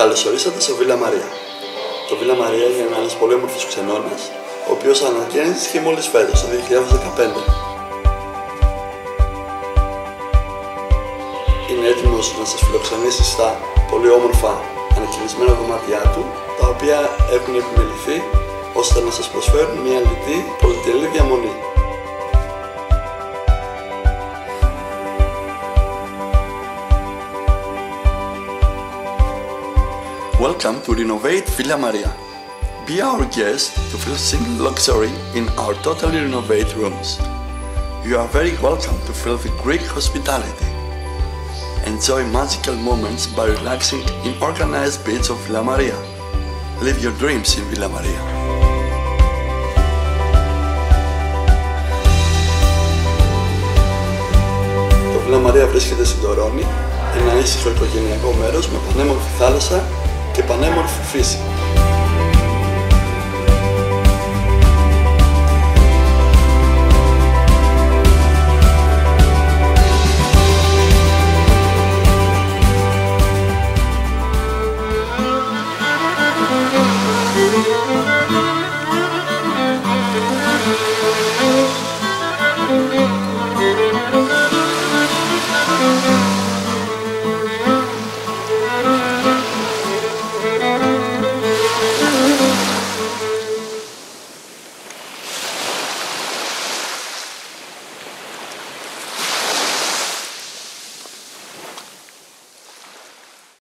Καλώς ορίσατε στο Βίλα Μαρία. Το Βίλα Μαρία είναι ένας πολύ όμορφος ξενώνας, ο οποίος ανακαίνισε μόλις φέτος, το 2015. Είναι έτοιμος να σας φιλοξενήσει στα πολύ όμορφα ανακαινισμένα δωμάτια του, τα οποία έχουν επιμεληθεί ώστε να σας προσφέρουν μια λιτή πολυτελή διαμονή. Welcome to Renovate Villa Maria. Be our guest to feel single luxury in our totally renovated rooms. You are very welcome to feel the Greek hospitality. Enjoy magical moments by relaxing in organized beach of Villa Maria. Live your dreams in Villa Maria. Το Villa Maria βρίσκεται στην Τωρώνη, ένα ήσυχο οικογενειακό μέρος με πανέμορφη θάλασσα και πανέμορφη φύση.